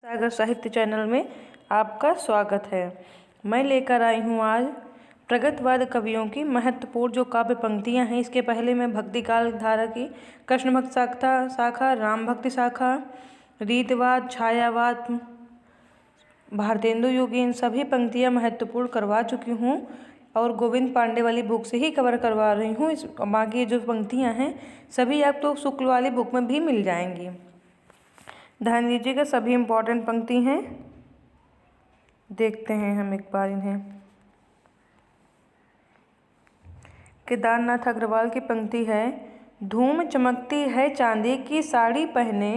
सागर साहित्य चैनल में आपका स्वागत है। मैं लेकर आई हूँ आज प्रगतवाद कवियों की महत्वपूर्ण जो काव्य पंक्तियाँ हैं। इसके पहले मैं भक्ति काल धारा की कृष्ण भक्त शाखा, राम भक्ति शाखा, रीतवाद, छायावाद, भारतेंदु युग, इन सभी पंक्तियाँ महत्वपूर्ण करवा चुकी हूँ और गोविंद पांडे वाली बुक से ही कवर करवा रही हूँ। इस बाकी जो पंक्तियाँ हैं सभी आपको शुक्ल वाली बुक में भी मिल जाएंगी। ध्यान दीजिएगा, सभी इम्पोर्टेंट पंक्ति हैं। देखते हैं हम एक बार इन्हें। केदारनाथ अग्रवाल की पंक्ति है, धूम चमकती है चांदी की साड़ी पहने,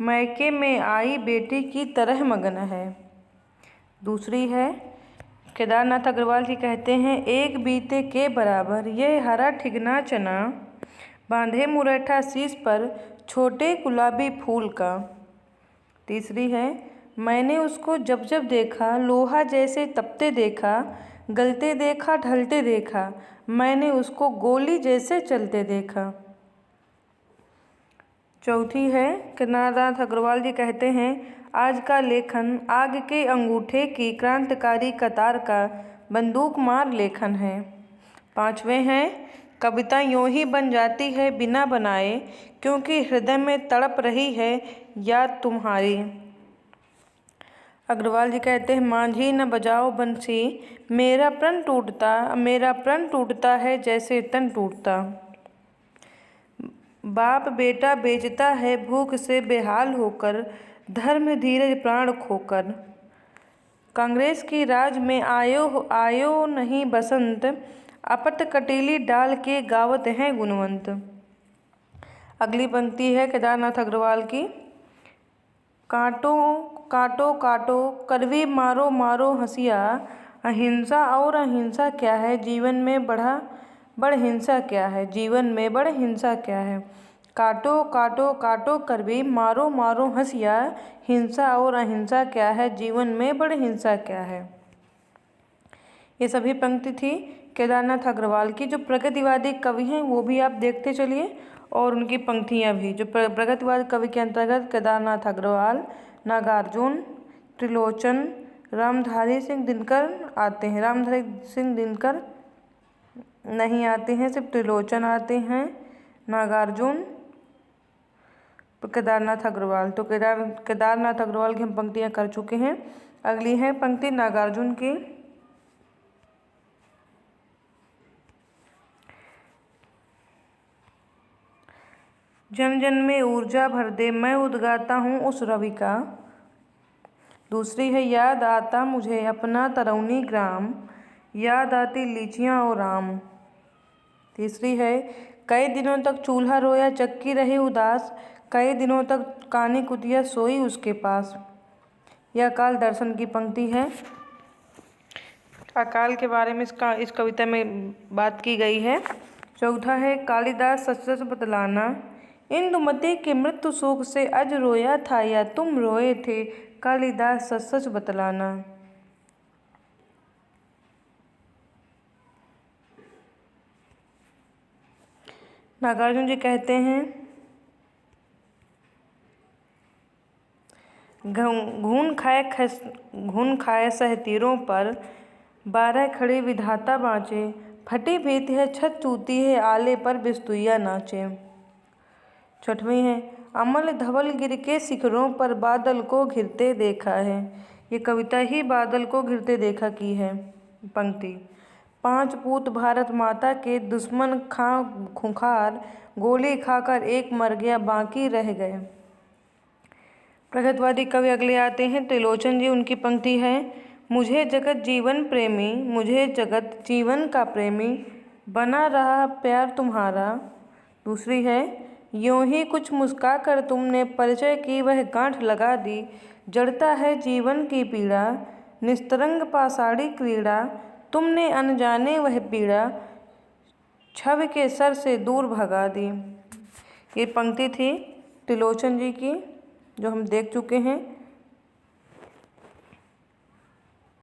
मैके में आई बेटी की तरह मगन है। दूसरी है, केदारनाथ अग्रवाल जी कहते हैं, एक बीते के बराबर ये हरा ठिगना चना, बांधे मुरैठा शीश पर छोटे गुलाबी फूल का। तीसरी है, मैंने उसको जब जब देखा लोहा जैसे तपते देखा, गलते देखा ढलते देखा, मैंने उसको गोली जैसे चलते देखा। चौथी है, केदारनाथ अग्रवाल जी कहते हैं, आज का लेखन आग के अंगूठे की क्रांतिकारी कतार का बंदूक मार लेखन है। पांचवें हैं, कविता यूं ही बन जाती है बिना बनाए, क्योंकि हृदय में तड़प रही है याद तुम्हारी। अग्रवाल जी कहते हैं, मांझी न बजाओ बंसी, मेरा प्रण टूटता है जैसे तन टूटता। बाप बेटा बेचता है भूख से बेहाल होकर, धर्म धीरज प्राण खोकर। कांग्रेस की राज में आयो नहीं बसंत, अपत कटीली डाल के गावत हैं गुणवंत। अगली पंक्ति है केदारनाथ अग्रवाल की, काटो काटो काटो कड़वी मारो मारो हंसिया, अहिंसा और अहिंसा क्या है जीवन में बड़ हिंसा क्या है, जीवन में बड़ हिंसा क्या है। काटो काटो काटो कड़वी मारो मारो हंसिया, हिंसा और अहिंसा क्या है जीवन में बड़ हिंसा क्या है। ये सभी पंक्ति थी केदारनाथ अग्रवाल की। जो प्रगतिवादी कवि हैं वो भी आप देखते चलिए और उनकी पंक्तियाँ भी। जो प्रगतिवादी कवि के अंतर्गत केदारनाथ अग्रवाल, नागार्जुन, त्रिलोचन, रामधारी सिंह दिनकर आते हैं। रामधारी सिंह दिनकर नहीं आते हैं, सिर्फ त्रिलोचन आते हैं, नागार्जुन, केदारनाथ अग्रवाल। तो केदारनाथ अग्रवाल की हम पंक्तियाँ कर चुके हैं। अगली है पंक्ति नागार्जुन की, जन जन में ऊर्जा भर दे मैं उद्गाता हूँ उस रवि का। दूसरी है, याद आता मुझे अपना तरौनी ग्राम, याद आती लीचियाँ और आम। तीसरी है, कई दिनों तक चूल्हा रोया चक्की रही उदास, कई दिनों तक कानी कुतिया सोई उसके पास। यह अकाल दर्शन की पंक्ति है। अकाल के बारे में इस कविता में बात की गई है। चौथा है, कालिदास सच सच बतलाना, इंदुमती के मृत्यु शोक से अज रोया था या तुम रोए थे, कालिदास सच सच बतलाना। नागार्जुन जी कहते हैं, घून खाए सह तीरों पर, 12 खड़े विधाता बाँचे, फटी भीति है छत चूती है आले पर बिस्तुइया नाचे। छठवीं है, अमल धवल गिर के शिखरों पर बादल को घिरते देखा है। ये कविता ही बादल को घिरते देखा की है पंक्ति। 5 पूत भारत माता के दुश्मन खूंखार, गोली खाकर एक मर गया बाकी रह गए। प्रगतवादी कवि अगले आते हैं त्रिलोचन जी। उनकी पंक्ति है, मुझे जगत जीवन का प्रेमी, बना रहा प्यार तुम्हारा। दूसरी है, यूं ही कुछ मुस्का कर तुमने परिचय की वह गांठ लगा दी, जड़ता है जीवन की पीड़ा, निस्तरंग पाषाणी क्रीड़ा, तुमने अनजाने वह पीड़ा, छवि के सर से दूर भगा दी। ये पंक्ति थी त्रिलोचन जी की जो हम देख चुके हैं।